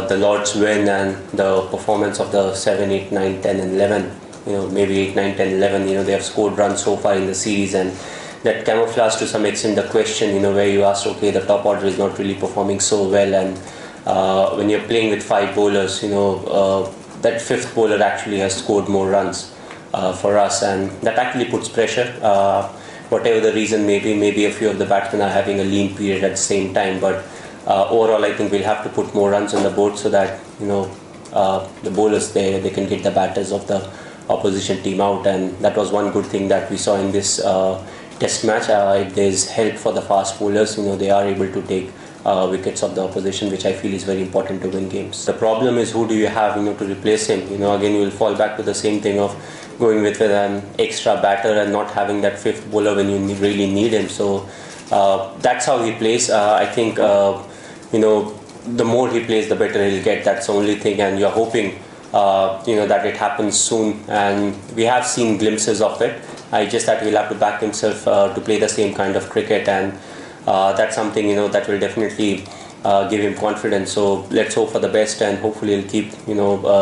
The Lords win and the performance of the 7, 8, 9, 10 and 11, maybe 8, 9, 10, 11, they have scored runs so far in the series, and that camouflage to some extent the question, where you asked, okay, the top order is not really performing so well, and when you're playing with 5 bowlers, that 5th bowler actually has scored more runs for us, and that actually puts pressure. Whatever the reason may be, maybe a few of the batsmen are having a lean period at the same time, but overall I think we'll have to put more runs on the board so that the bowlers they can get the batters of the opposition team out, and that was one good thing that we saw in this test match. If there's help for the fast bowlers, they are able to take wickets of the opposition, which I feel is very important to win games. The problem is, who do you have to replace him? Again you will fall back to the same thing of going with an extra batter and not having that 5th bowler when you really need him. So that's how he plays. I think the more he plays, the better he'll get. That's the only thing, and you're hoping that it happens soon, and we have seen glimpses of it. I just that he'll have to back himself to play the same kind of cricket, and that's something that will definitely give him confidence. So let's hope for the best, and hopefully he'll keep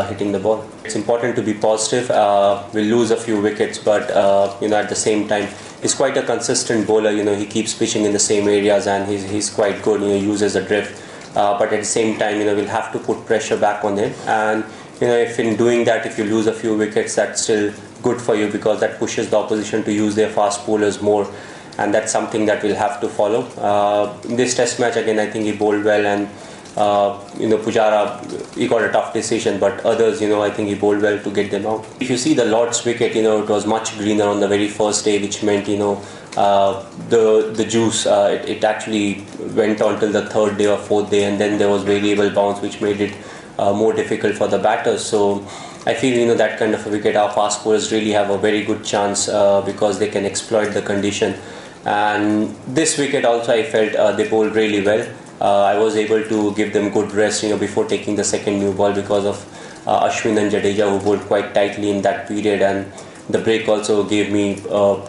hitting the ball. It's important to be positive. We'll lose a few wickets, but at the same time he's quite a consistent bowler. He keeps pitching in the same areas, and he's quite good. He uses a drift, but at the same time we'll have to put pressure back on him, and if in doing that, if you lose a few wickets, that's still good for you, because that pushes the opposition to use their fast bowlers more, and that's something that we'll have to follow. In this test match again, I think he bowled well, and Pujara, he got a tough decision, but others, I think he bowled well to get them out. If you see the Lord's wicket, it was much greener on the very first day, which meant the juice, it actually went on till the 3rd day or 4th day, and then there was variable bounce, which made it more difficult for the batters. So I feel that kind of a wicket, our fast bowlers really have a very good chance because they can exploit the condition. And this wicket also, I felt they bowled really well. I was able to give them good rest before taking the second new ball, because of Ashwin and Jadeja, who bowled quite tightly in that period, and the break also gave me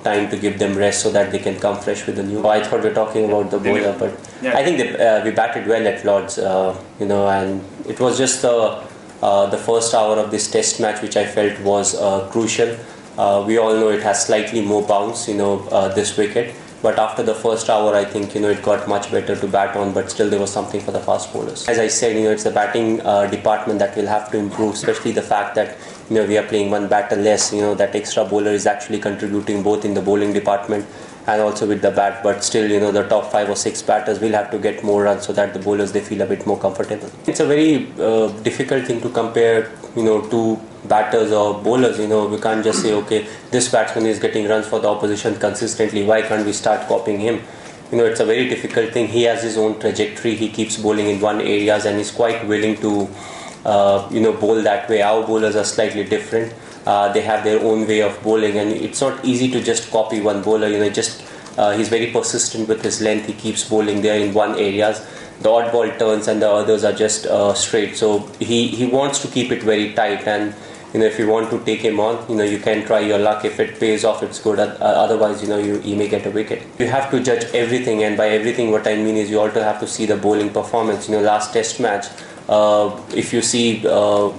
time to give them rest so that they can come fresh with the new. I thought we were talking about the bowler, but yeah. I think we batted well at Lords, and it was just the first hour of this test match which I felt was crucial. We all know it has slightly more bounce, this wicket, but after the first hour I think it got much better to bat on, but still there was something for the fast bowlers. As I said, it's the batting department that will have to improve, especially the fact that we are playing one batter less. That extra bowler is actually contributing both in the bowling department and also with the bat, but still the top 5 or 6 batters will have to get more runs so that the bowlers they feel a bit more comfortable. It's a very difficult thing to compare two batters or bowlers. We can't just say, okay, this batsman is getting runs for the opposition consistently, why can't we start copying him? It's a very difficult thing. He has his own trajectory, he keeps bowling in one areas, and he's quite willing to bowl that way. Our bowlers are slightly different. They have their own way of bowling, and it's not easy to just copy one bowler. He's very persistent with his length. He keeps bowling there in one areas. The odd ball turns and the others are just straight. So he wants to keep it very tight, and if you want to take him on, you can try your luck. If it pays off, it's good. Otherwise, you may get a wicket. You have to judge everything, and by everything what I mean is you also have to see the bowling performance. Last test match, if you see,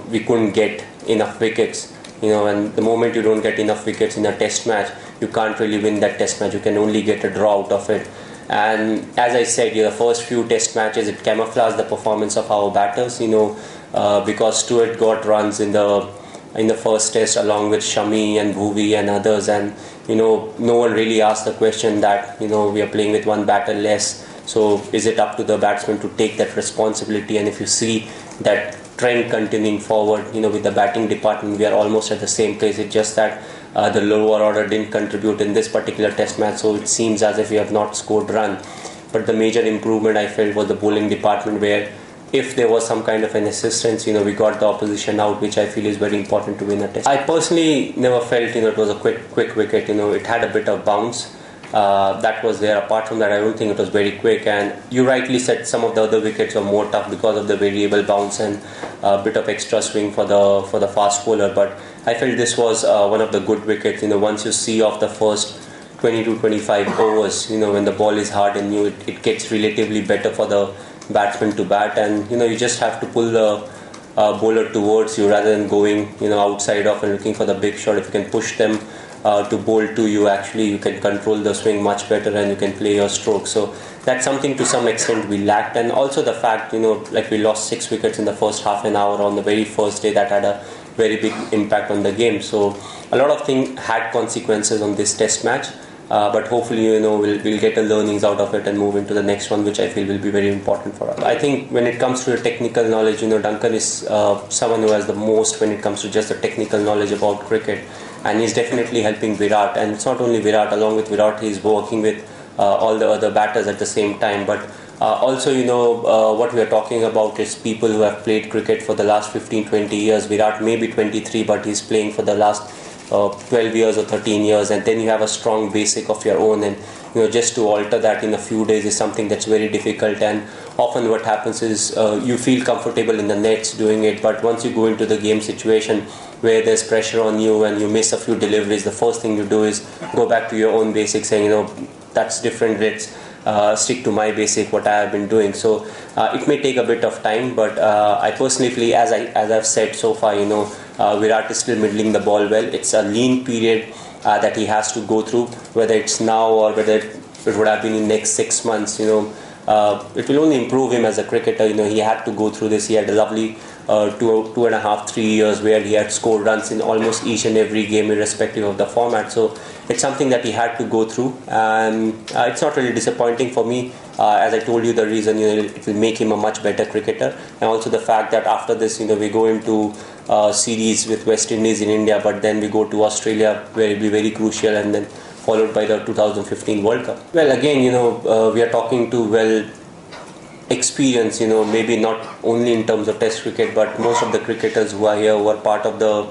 we couldn't get enough wickets. And the moment you don't get enough wickets in a test match, you can't really win that test match. You can only get a draw out of it. And as I said, the first few test matches, it camouflaged the performance of our batters, because Stewart got runs in the first test along with Shami and Bhuvi and others, and no one really asked the question that we are playing with one batter less, so is it up to the batsman to take that responsibility? And if you see that trend continuing forward, with the batting department, we are almost at the same place. It's just that the lower order didn't contribute in this particular test match, so it seems as if we have not scored run. But the major improvement I felt was the bowling department, where if there was some kind of an assistance, we got the opposition out, which I feel is very important to win a test. I personally never felt it was a quick wicket. It had a bit of bounce. That was there. Apart from that, I don't think it was very quick, and you rightly said some of the other wickets were more tough because of the variable bounce and a bit of extra swing for the fast bowler, but I felt this was one of the good wickets. Once you see off the first 20 to 25 overs, when the ball is hard and new, it gets relatively better for the batsman to bat, and you just have to pull the bowler towards you rather than going outside of and looking for the big shot. If you can push them to bowl to you, actually you can control the swing much better and you can play your stroke. So that's something to some extent we lacked, and also the fact like we lost 6 wickets in the first half an hour on the very first day, that had a very big impact on the game. So a lot of things had consequences on this test match, but hopefully we'll get the learnings out of it and move into the next one, which I feel will be very important for us. I think when it comes to the technical knowledge, Duncan is someone who has the most when it comes to just the technical knowledge about cricket, and he's definitely helping Virat. And it's not only Virat, along with Virat he's working with all the other batters at the same time, but also what we are talking about is people who have played cricket for the last 15-20 years. Virat may be 23, but he's playing for the last 12 years or 13 years, and then you have a strong basic of your own, and just to alter that in a few days is something that's very difficult. And often what happens is you feel comfortable in the nets doing it, but once you go into the game situation where there's pressure on you and you miss a few deliveries, the first thing you do is go back to your own basics, saying that's different, let's stick to my basic, what I have been doing. So it may take a bit of time, but I personally feel, as I've said so far, Virat is still middling the ball well. It's a lean period that he has to go through, whether it's now or whether it would have been in the next 6 months. It will only improve him as a cricketer. He had to go through this. He had a lovely 2.5-3 years where he had scored runs in almost each and every game, irrespective of the format. So it's something that he had to go through, and it's not really disappointing for me. As I told you, the reason it will make him a much better cricketer, and also the fact that after this, we go into series with West Indies in India, but then we go to Australia, where it will be very crucial, and then followed by the 2015 World Cup. Well, again, we are talking to well experience, maybe not only in terms of Test cricket, but most of the cricketers who are here, who are part of the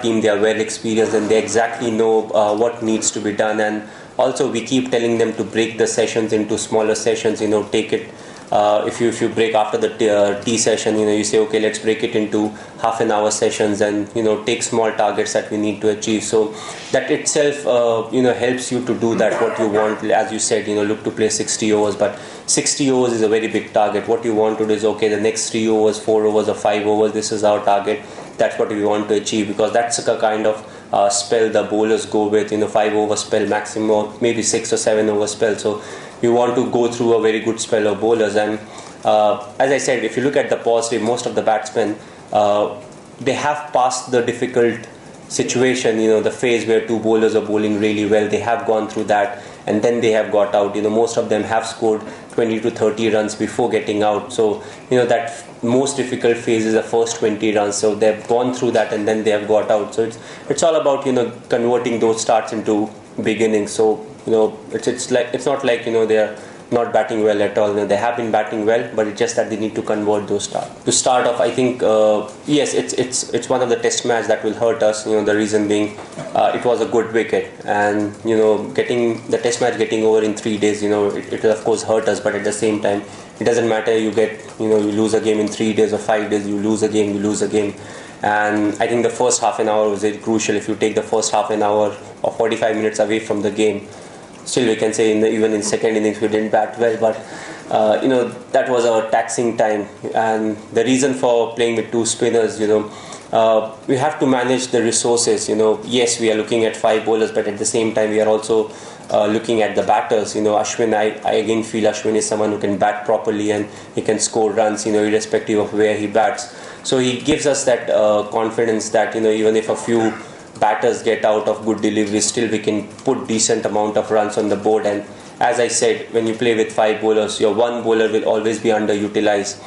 team, they are well experienced and they exactly know what needs to be done. And also we keep telling them to break the sessions into smaller sessions. Take it if you break after the tea session, you say, okay, let's break it into half an hour sessions, and take small targets that we need to achieve. So that itself helps you to do that what you want. As you said, look to play 60 overs, but 60 overs is a very big target. What you want to do is, okay, the next 3 overs, 4 overs or 5 overs, this is our target. That's what we want to achieve, because that's a kind of spell the bowlers go with, 5 over spell maximum, or maybe 6 or 7 over spell. So you want to go through a very good spell of bowlers. And as I said, if you look at the positive, most of the batsmen, they have passed the difficult situation, the phase where 2 bowlers are bowling really well. They have gone through that, and then they have got out. Most of them have scored 20 to 30 runs before getting out. So that most difficult phase is the first 20 runs. So they've gone through that and then they have got out. So it's all about converting those starts into beginnings. So it's not like they are not batting well at all. They have been batting well, but it's just that they need to convert those starts. To start off, I think yes, it's one of the test matches that will hurt us. The reason being it was a good wicket, and getting the test match getting over in 3 days, it will of course hurt us. But at the same time, it doesn't matter. You lose a game in 3 days or 5 days. You lose a game. And I think the first half an hour was very crucial. If you take the first half an hour or 45 minutes away from the game, still we can say even in second innings we didn't bat well, but that was our taxing time. And the reason for playing with 2 spinners, we have to manage the resources. Yes, we are looking at 5 bowlers, but at the same time we are also looking at the batters. Ashwin, I again feel Ashwin is someone who can bat properly and he can score runs, irrespective of where he bats. So he gives us that confidence that even if a few batters get out of good delivery, still we can put decent amount of runs on the board. And as I said, when you play with 5 bowlers, your 1 bowler will always be underutilized.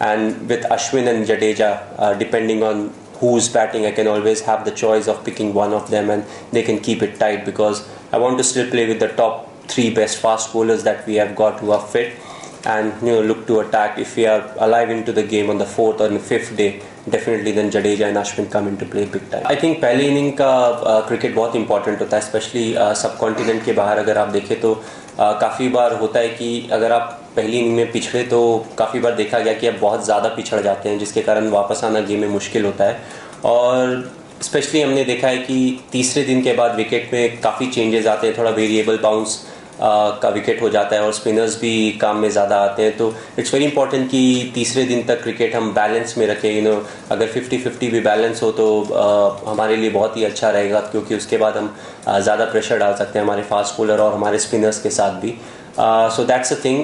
And with Ashwin and Jadeja, depending on who's batting, I can always have the choice of picking one of them, and they can keep it tight, because I want to still play with the top 3 best fast bowlers that we have got who are fit, and look to attack. If we are alive into the game on the 4th or the 5th day, definitely then Jadeja and Ashwin come into play big time. I think पहले inning का cricket बहुत important होता है, specially सब continent के बाहर अगर आप देखें तो काफ़ी बार होता है कि अगर आप पहली इनिंग में पिछड़े तो काफ़ी बार देखा गया कि आप बहुत ज़्यादा पिछड़ जाते हैं, जिसके कारण वापस आना गेम में मुश्किल होता है. और स्पेशली हमने देखा है कि तीसरे दिन के बाद विकेट में काफ़ी चेंजेस आते हैं, थोड़ा वेरिएबल बाउंस का विकेट हो जाता है और स्पिनर्स भी काम में ज़्यादा आते हैं। तो इट्स वेरी इंपॉर्टेंट कि तीसरे दिन तक क्रिकेट हम बैलेंस में रखें। अगर 50-50 भी बैलेंस हो तो हमारे लिए बहुत ही अच्छा रहेगा, क्योंकि उसके बाद हम ज़्यादा प्रेशर डाल सकते हैं हमारे फास्ट बॉलर और हमारे स्पिनर्स के साथ भी। So that's a thing.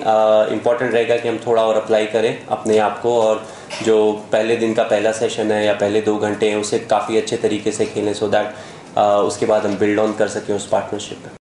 Important रहेगा कि हम थोड़ा और अप्लाई करें अपने आप को, और जो पहले दिन का पहला सेशन है या पहले 2 घंटे हैं उसे काफ़ी अच्छे तरीके से खेलें, सो दैट उसके बाद हम बिल्ड ऑन कर सकें उस पार्टनरशिप पे।